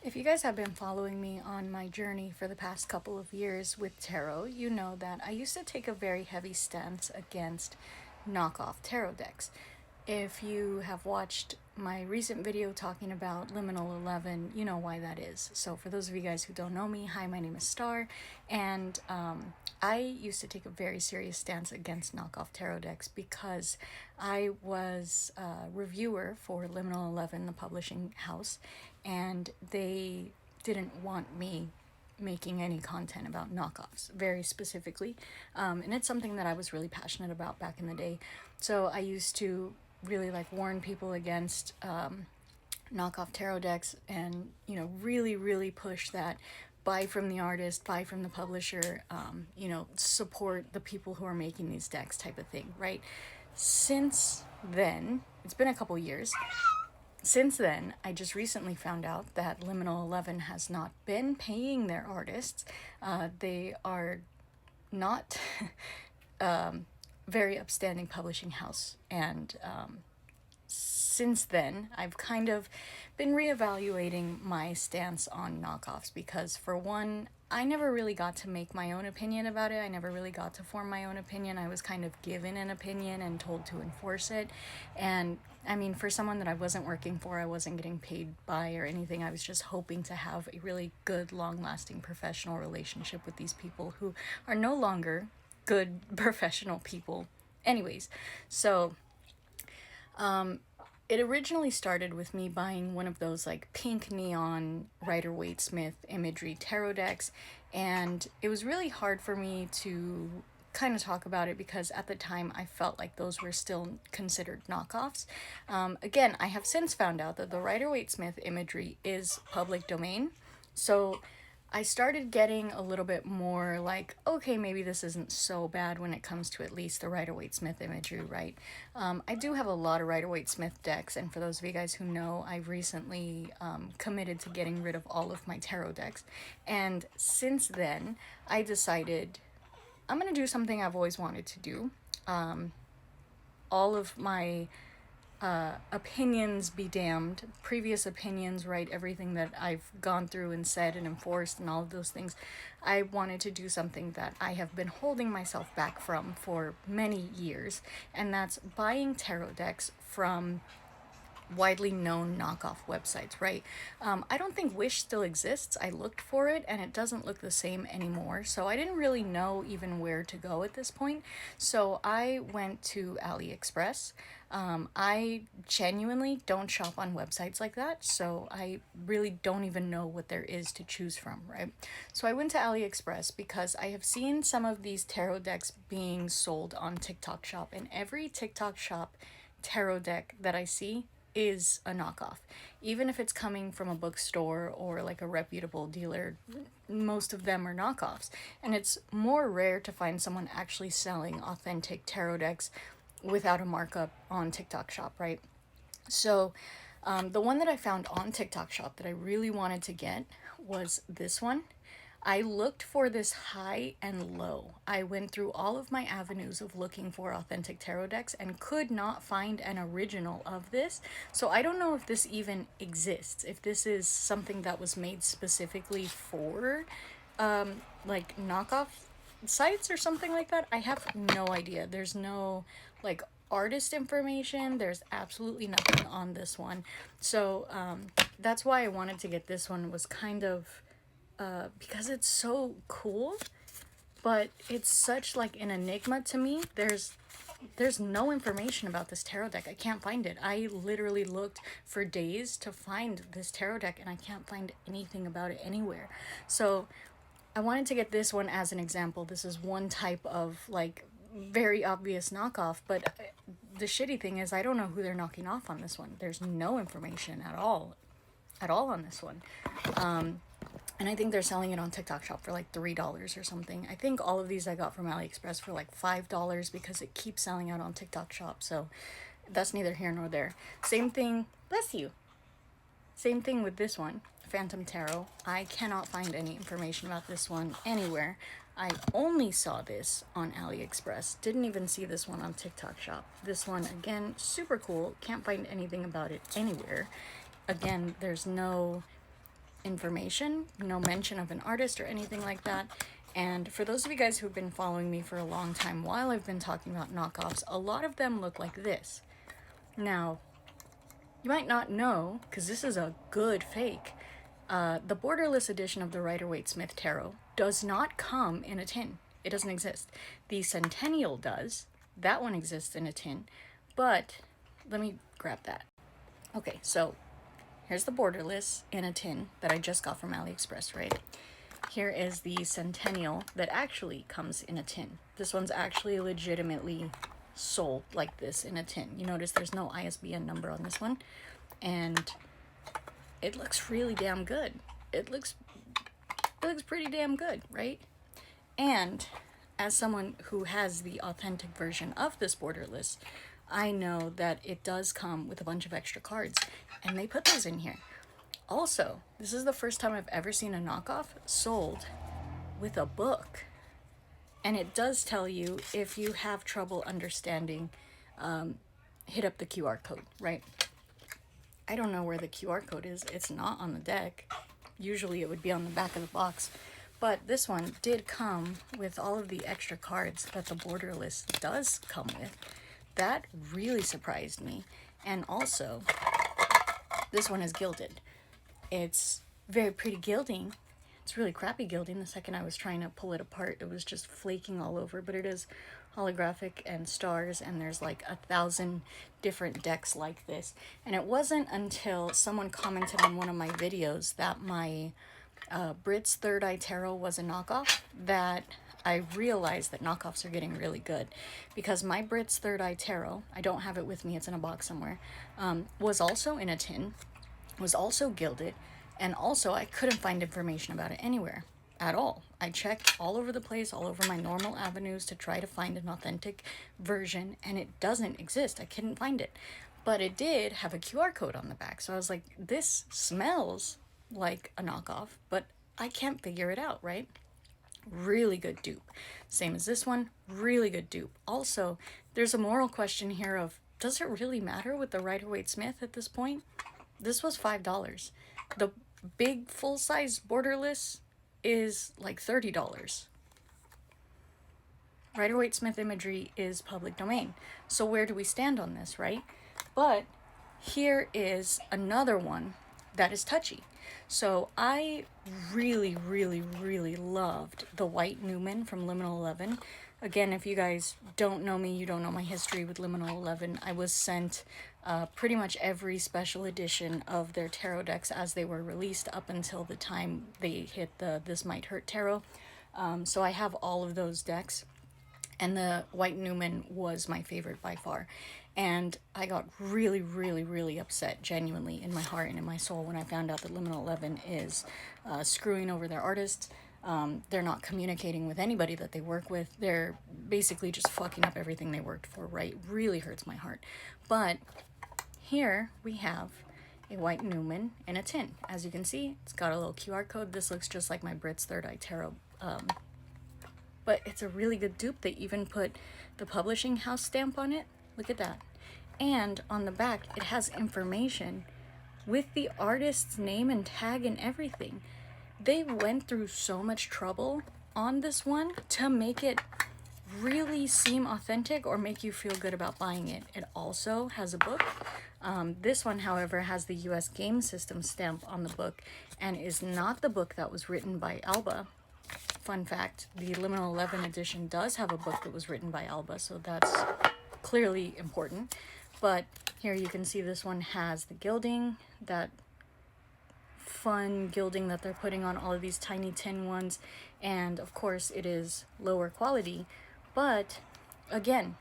If you guys have been following me on my journey for the past couple of years with tarot, you know that I used to take a very heavy stance against knockoff tarot decks. If you have watched my recent video talking about Liminal 11, you know why that is. So for those of you guys who don't know me, hi, my name is Star, and I used to take a very serious stance against knockoff tarot decks because I was a reviewer for Liminal 11, the publishing house, and they didn't want me making any content about knockoffs very specifically, and it's something that I was really passionate about back in the day. So I used to really warn people against knockoff tarot decks, and really push that buy from the artist, buy from the publisher, support the people who are making these decks type of thing, right? Since then, it's been a couple years. Since then, I just recently found out that Liminal 11 has not been paying their artists. They are not very upstanding publishing house, and since then, I've kind of been reevaluating my stance on knockoffs because, for one, I never really got to make my own opinion about it. I never really got to form my own opinion. I was kind of given an opinion and told to enforce it. And I mean, for someone that I wasn't working for, I wasn't getting paid by or anything. I was just hoping to have a really good, long-lasting professional relationship with these people who are no longer good professional people. Anyways, so it originally started with me buying one of those pink neon Rider-Waite-Smith imagery tarot decks, and it was really hard for me to kind of talk about it because at the time I felt like those were still considered knockoffs. Again, I have since found out that the Rider-Waite-Smith imagery is public domain, so I started getting a little bit more okay, maybe this isn't so bad when it comes to at least the Rider-Waite-Smith imagery, right? I do have a lot of Rider-Waite-Smith decks, and for those of you guys who know, I've recently committed to getting rid of all of my tarot decks. And since then, I decided I'm going to do something I've always wanted to do. All of my opinions be damned, previous opinions, right, everything that I've gone through and said and enforced and all of those things, I wanted to do something that I have been holding myself back from for many years, and that's buying tarot decks from widely known knockoff websites, right? I don't think Wish still exists. I looked for it and it doesn't look the same anymore, so I didn't really know even where to go at this point. So I went to AliExpress. I genuinely don't shop on websites like that, so I really don't even know what there is to choose from, right? So I went to AliExpress because I have seen some of these tarot decks being sold on TikTok Shop, and every TikTok Shop tarot deck that I see is a knockoff. Even if it's coming from a bookstore or a reputable dealer, most of them are knockoffs. And it's more rare to find someone actually selling authentic tarot decks without a markup on TikTok Shop, right? So the one that I found on TikTok Shop that I really wanted to get was this one. I looked for this high and low. I went through all of my avenues of looking for authentic tarot decks and could not find an original of this. So I don't know if this even exists, if this is something that was made specifically for knockoff sites or something like that. I have no idea. There's no artist information. There's absolutely nothing on this one. So that's why I wanted to get this one, was kind of because it's so cool, but it's such an enigma to me. There's no information about this tarot deck. I can't find it. I literally looked for days to find this tarot deck and I can't find anything about it anywhere. So I wanted to get this one as an example. This is one type of very obvious knockoff, but the shitty thing is I don't know who they're knocking off on this one. There's no information at all on this one. And I think they're selling it on TikTok Shop for $3 or something. I think all of these I got from AliExpress for $5 because it keeps selling out on TikTok Shop. So that's neither here nor there. Same thing, bless you. Same thing with this one, Phantom Tarot. I cannot find any information about this one anywhere. I only saw this on AliExpress. Didn't even see this one on TikTok Shop. This one, again, super cool. Can't find anything about it anywhere. Again, there's no information, no mention of an artist or anything like that. And for those of you guys who've been following me for a long time while I've been talking about knockoffs, a lot of them look like this. Now, you might not know, because this is a good fake, the borderless edition of the Rider-Waite-Smith Tarot does not come in a tin. It doesn't exist. The Centennial does. That one exists in a tin. But let me grab that. Okay, so here's the borderless in a tin that I just got from AliExpress, right? Here is the Centennial that actually comes in a tin. This one's actually legitimately sold like this in a tin. You notice there's no ISBN number on this one. And it looks really damn good. It looks pretty damn good, right? And as someone who has the authentic version of this borderless, I know that it does come with a bunch of extra cards, and they put those in here. Also, this is the first time I've ever seen a knockoff sold with a book. And it does tell you, if you have trouble understanding, hit up the QR code, right? I don't know where the QR code is. It's not on the deck. Usually it would be on the back of the box. But this one did come with all of the extra cards that the borderless does come with. That really surprised me. And also, this one is gilded. It's very pretty gilding. It's really crappy gilding. The second I was trying to pull it apart, it was just flaking all over. But it is holographic and stars, and there's like 1,000 different decks like this. And it wasn't until someone commented on one of my videos that my Brit's Third Eye Tarot was a knockoff that I realized that knockoffs are getting really good, because my Brit's Third Eye Tarot, I don't have it with me, it's in a box somewhere, was also in a tin, was also gilded, and also I couldn't find information about it anywhere at all. I checked all over the place, all over my normal avenues to try to find an authentic version, and it doesn't exist. I couldn't find it. But it did have a QR code on the back, so I was like, this smells like a knockoff, but I can't figure it out, right? Really good dupe. Same as this one, really good dupe. Also, there's a moral question here of, does it really matter with the Rider-Waite-Smith at this point? This was $5. The big full-size borderless is like $30. Rider-Waite-Smith imagery is public domain. So where do we stand on this, right? But here is another one that is touchy. So I really, really, really loved the White Newman from Liminal 11. Again, if you guys don't know me, you don't know my history with Liminal 11, I was sent pretty much every special edition of their tarot decks as they were released up until the time they hit the This Might Hurt tarot. So I have all of those decks, and the White Newman was my favorite by far. And I got really, really, really upset, genuinely, in my heart and in my soul when I found out that Liminal 11 is screwing over their artists. They're not communicating with anybody that they work with. They're basically just fucking up everything they worked for, right? Really hurts my heart. But here we have a White Newman in a tin. As you can see, it's got a little QR code. This looks just like my Brit's Third Eye Tarot. But it's a really good dupe. They even put the publishing house stamp on it. Look at that. And on the back, it has information with the artist's name and tag and everything. They went through so much trouble on this one to make it really seem authentic or make you feel good about buying it. It also has a book. This one, however, has the US game system stamp on the book and is not the book that was written by Alba. Fun fact, the Liminal 11 edition does have a book that was written by Alba, so that's clearly important. But here you can see this one has the gilding, that fun gilding that they're putting on all of these tiny tin ones, and of course it is lower quality. But again,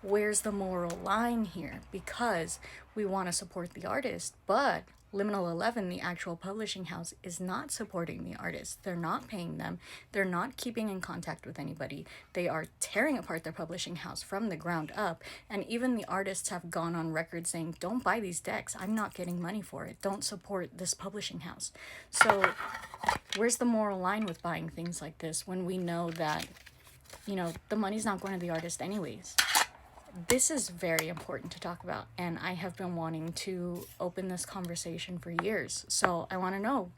where's the moral line here? Because we want to support the artist, but Liminal 11, the actual publishing house, is not supporting the artists. They're not paying them. They're not keeping in contact with anybody. They are tearing apart their publishing house from the ground up. And even the artists have gone on record saying, don't buy these decks. I'm not getting money for it. Don't support this publishing house. So where's the moral line with buying things like this when we know that, you know, the money's not going to the artist anyways? This is very important to talk about, and I have been wanting to open this conversation for years. So I want to know,